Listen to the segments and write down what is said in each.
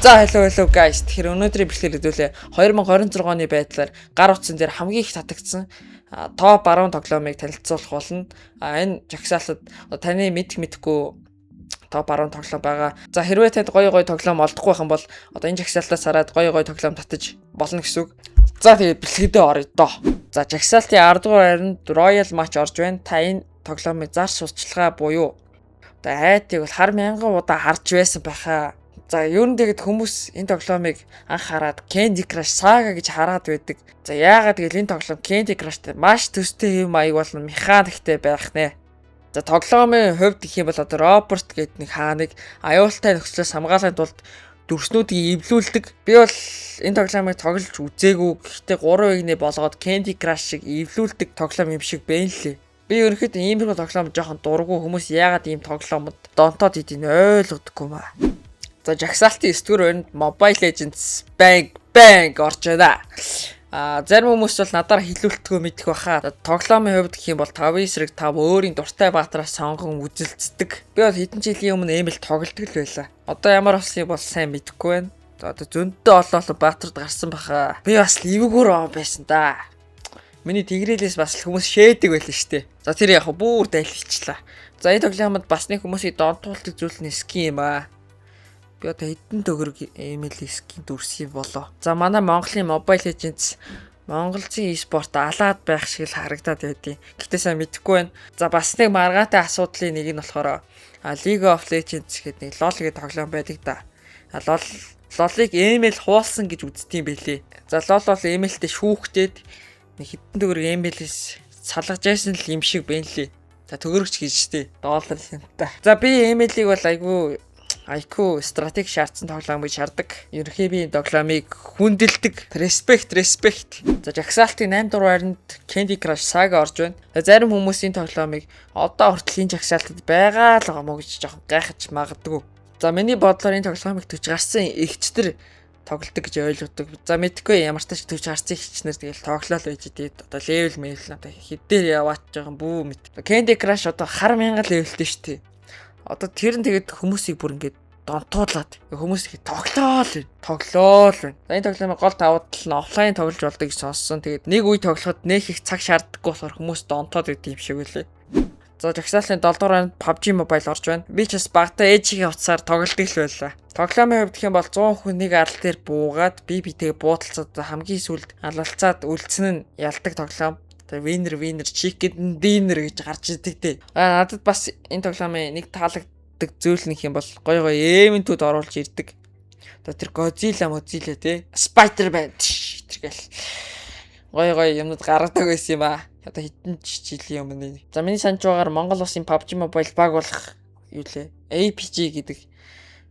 За hello guys. Тэгэхээр өнөөдрийн бичлэгээр хэдүүлээ 2026 оны байдлаар гар утсан дээр хамгийн их татагдсан топ 10 тоглоомыг танилцуулах болно. Энэ жагсаалтад таны мэдхгүй топ 10 тоглоом байгаа. За хэрвээ танд гоё тоглоом олдохгүй байх юм бол одоо энэ жагсаалтаас хараад гоё тоглоом татаж болно гэсэн үг. За тэгээд бичлэгэдээ орё доо. За жагсаалтын 10 дугаар байранд Royal Match орж байна. Та энэ тоглоомыг зар сурталчилгаа буюу одоо айдыг бол хар мянган удаа харж байсан байхаа. За ер нь тэгэд хүмүүс энэ тоглоомыг анх хараад Candy Crush Saga гэж хараад байдаг. За яагаад гэвэл энэ тоглоом Candy Crushтай маш төстэй юм аяг болон механиктэй байх нэ. За тоглоомын хувьд гэх юм бол одоо Robert гэдэг нэг хааныг аюултай нөхцлөөс хамгаалахын тулд дүрснүүдийг эвлүүлдэг. Би бол энэ тоглоомыг тоглож үзээгүй. Гэхдээ 3-ыг болгоод Candy Crush шиг эвлүүлдэг тоглоом юм шиг байна лээ. Би ерөнхийдөө иймэрхүү тоглоом жоохон дургу хүмүүс яагаад ийм тоглоомод донтоод идийг ойлгодоггүй маа. За жагсаалтын 9 дугаар байранд Mobile Legends bang орж байна. Зарим хүмүүс бол надаар хилүүлтгөө мэдэх баха. Тоглоомын хувьд гэх юм бол 5 эсрэг 5 өөрийн дуртай баатараас сонгон үзэлцдэг. Би бол хэдэн жилийн өмнө ийм л тоглолтог л байлаа. Одоо ямар болсон бол сайн мэдэхгүй байна. Одоо зөндөө олооло баатард гарсан баха. Би бас ливгүүр байсан да. Миний тэгрэлээс бас хүмүүс шээдэг байлаа штэ. За тэр яг бүр дайлчихлаа. За энэ тоглоомод бас нэг хүмүүсийг донтуулдаг зүйл нь скин юм аа. Би одоо хэдэн төгрөг email скин дүрс юм болоо. За манай Монголын Mobile Legends Монголын e-спорт алаад байх шиг л харагдаад байдیں۔ Гэхдээ сайн мэдэхгүй байна. За бас нэг маргаатай асуудлын нэг нь болохоор League of Legends гэдэг нэг LoL гэдэг тоглоом байдаг да. LoL-ыг email хуулсан гэж үздэг юм бэлээ. За LoL бол emailтэй шүүхтээд нэг хэдэн төгрөг email-ээс салгаж яасан л юм шиг байна лээ. За төгрөгч гэж штэ. Доллар юм та. За би email-ийг бол IQ стратеги шаардсан тоглоом гэж шаарддаг. Ерөнхий би тоглоомыг хүндэлдэг. Respect. За жагсаалтын 8 дугаар байранд Candy Crush Saga орж байна. Зарим хүмүүс энэ тоглоомыг одоо хүртэл энэ жагсаалтад байгаа л гомоо гэж жоохон гайхаж магадгүй. За миний бодлоор энэ тоглоомыг төж гарсан эгчтэр тоглолдог гэж ойлгодог. За мэдхгүй ямар ч тач төж гарсан эгчнэр тэгэл тоглоал байж дээ. Одоо level мэйл одоо хэдээр яваач жоохон бүү мэд. Candy Crush одоо хар мянган левелтэй шүү дээ. Одоо тэр нь тэгээд хүмүүсийг бүр ингээд донтуулаад хүмүүс их тоглоол байна. За энэ тоглоомын гол давуу тал нь офлайн тоглож болдог гэж сонссон. Тэгээд нэг үе тоглоход нэх их цаг шаарддаггүй болохоор хүмүүс донтоод идэв юм шиг байлээ. За жагсаалтын 7 дугаар PUBG Mobile орж байна. Би ч бас багтаа ээжигийн утсаар тоглолдог л байлаа. Тоглоомын хувьд гэх юм бол 100 хүн нэг арал дээр буугаад битээ буудалцаад хамгийн сүүлд алалцаад үлдсэн нь ялдаг тоглоом. Winner chicken dinner гэж гарч идэг дээ. Надад бас энэ тоглоомын нэг таалагддаг зүйл нэг юм бол гоё эвентүүд оруулж ирдэг. Одоо тэр Godzilla те Spider-Man тэргээл гоё юмнууд гаргадаг байсан юм аа. Одоо хэдэн жилийн өмнө. За миний санаж байгаагаар Монгол улсын PUBG Mobile баг болох юу лээ? APG гэдэг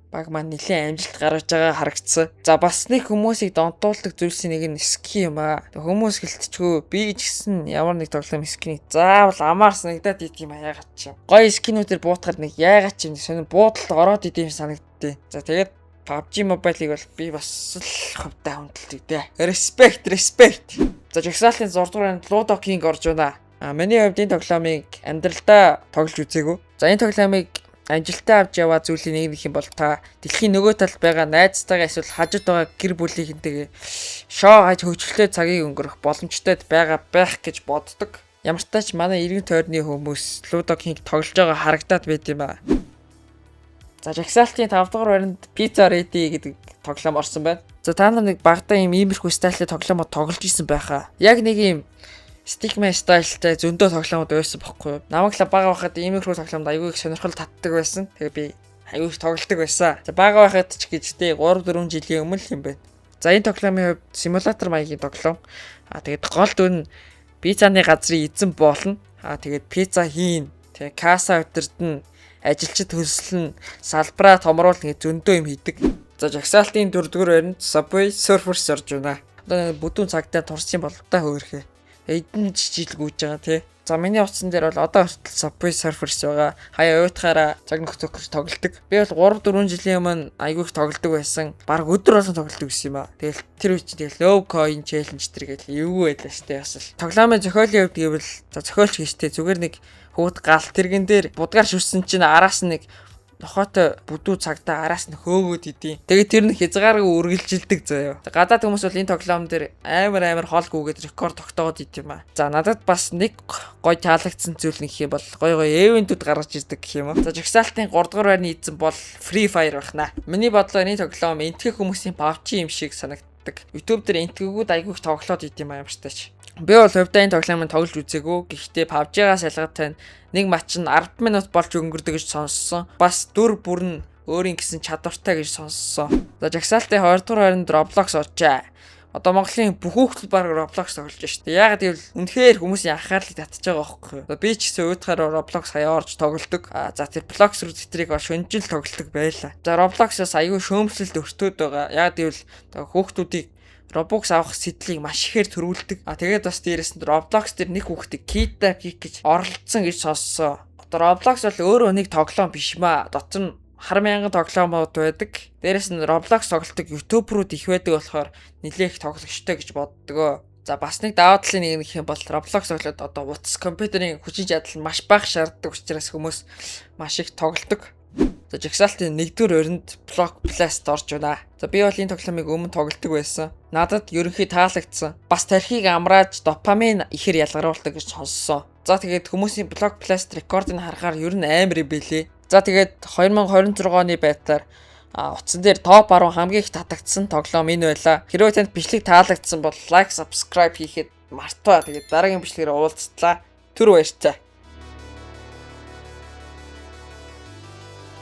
баг маань нэлээд амжилт гаргаж байгаа харагдсан. За бас нэг хүмүүсийг донтуулдаг зүйлсийн нэг нь скин юм аа. Хүмүүс хэлтчгүй би ч гэсэн ямар нэг тоглоом скинийг заавал амаар санагдаад идэв юм аа яагаад ч юм. Гоё скинүүдээр буутахад нэг яагаад ч юм сонир буудалд ороод идэв юм санагдтыг. За тэгээд PUBG Mobile-ыг бол би бас л хөвдөө хүндэлдэг дээ. Respect. За жагсаалтын 6 дугаар Ludo King орж байна. Миний хувьд энэ тоглоомыг амьдралдаа тоглож үзээгүй. За энэ тоглоомыг амжилттай авч яваа зүйлийн нэг юм бол та дэлхийн нөгөө талд байгаа найзтайгаа эсвэл хажууд байгаа гэр бүлийнхэнтэйгээ шоу хаж хөвчлөлтэй цагийг өнгөрөх боломжтой байх гэж боддог. Ямар ч тач манай иргэн тойрны хүмүүс Ludo King тоглож байгаа харагдаад байд юм аа. За жагсаалтын 5 дугаар байранд Pizza Ready гэдэг тоглоом орсон байна. За та нар нэг багтаа иймэрхүү стайлтай тоглоомод тоглож исэн байхаа. Яг нэг юм Stickman стайлтай зөндөө тоглоомод байсан бохгүй юу? Намайг л бага байхад иймэрхүү тоглоомд аягүй их сонирхол татдаг байсан. Тэгээ би аягүй их тоглолдог байсан. За бага байхад ч гэжтэй 3-4 жилийн өмнө юм байна. За энэ тоглоомын хувьд симулятор маягийн тоглоом. Тэгээд гол дүн нь пиццаны газрын эзэн болно. Тэгээд пицца хийн. Тэгээ касса өдөрдөн ажилчид хөлслөн салбараа томруулна гэж зөндөө юм хийдэг. За жагсаалтын 4 дугаар байранд Subway Surfers орж байна. Одоо бүдүүн цагтаа турсан бололтой хөөрхөө. Эдэн жижиг гүйж байгаа тий. За миний утсан дээр бол одоо хүртэл Subway Surfers байгаа. Хаяа уйтахаараа цаг нөхцөл тоглолдог. Би бол 3-4 жилийн өмнө айгүй их тоглолдог байсан. Бараг өдөр болгон тоглолдог гэсэн юм аа. Тэгэл тэр үе чинь тэгэл low coin challenge тэр гэл эвгүй байлаа штэ бас л. Тоглоомын зохиолын хувьд гэвэл за зохиолч гэжтэй зүгээр нэг хүүд гал тэргэн дээр будгаар шүрсэн чинь араас нь нэг нохойтой бүдүү цагдаа араас нь хөөгөөд идэв. Тэгээд тэр нь хязгааргүй үргэлжилдэг заяа. Гадаад хүмүүс бол энэ тоглоом дээр амар хоолгүйгээд рекорд тогтоогод идэв юм аа. За надад бас нэг гой таалагдсан зүйл нэг юм бол гой эвентүүд гаргаж ирдэг гэх юм уу. За жагсаалтын 3 дугаар байрны эзэн бол Free Fire байна. Миний бодлоор энэ тоглоом энтгэх хүмүүсийн PUBG юм шиг санагддаг. YouTube дээр энтгэгүүд айгүйх тоглоод идэв юм аамартай. Би бол хувьдаа энэ тоглоомыг тоглож үзээгүй. Гэхдээ PUBG-гаас ялгаатай нэг матч нь 10 минут болж өнгөрдөг гэж сонссон. Бас дүр бүр нь өөрийн гэсэн чадвартай гэж сонссон. За жагсаалтын 2 дугаар байранд Roblox оржээ. Одоо Монголын бүх хүүхдүүд баг Roblox тоглож штэ. Яг гэвэл үнэхээр хүмүүсийн анхаарлыг татж байгаа байхгүй юу. Би ч гэсэн уйдахаар Roblox хаяа орж тоглодог. За тэр Blox руу тэтрийг бол шөнжил тоглодог байлаа. За Roblox-аас аюу шөөмжлөлт өртөөд байгаа. Яг гэвэл хүүхдүүдийг Roblox авах сэтлийг маш ихээр төрүүлдэг. Тэгээд бас дээрэс нь Roblox дээр нэг хүүхдийг Kita Geek гэж оролцсон гэж сонссон. Одоо Roblox бол өөрөө нэг тоглоом биш маа. Дотор нь хар мянган тоглоомууд байдаг. Дээрэс нь Roblox тоглолтог YouTuber-ууд их байдаг болохоор нэлээх тоглогчтой гэж боддгоо. За бас нэг даваа талын нэг юм бол Roblox тоглоод одоо утас компьютерийн хүчин чадал маш бага шаарддаг учраас хүмүүс маш их тоглодог. За жагсаалтын 1-р өрөнд Block Blast орж байна. За би бол энэ тоглоомыг өмнө тоглодог байсан. Надад ерөнхий таалагдсан. Бас тархийг амрааж допамин ихэр ялгаруулдаг гэж сонссон. За тэгээд хүмүүсийн Block Blast рекордыг харахаар ер нь амар юм билээ. За тэгээд 2026 оны байдлаар утсан дээр топ 10 хамгийн их татагдсан тоглоом энэ байлаа. Хэрвээ танд бичлэг таалагдсан бол лайк, subscribe хийхэд мартаа. Тэгээд дараагийн бичлэгээр уулзтлаа. Түр баярлалаа.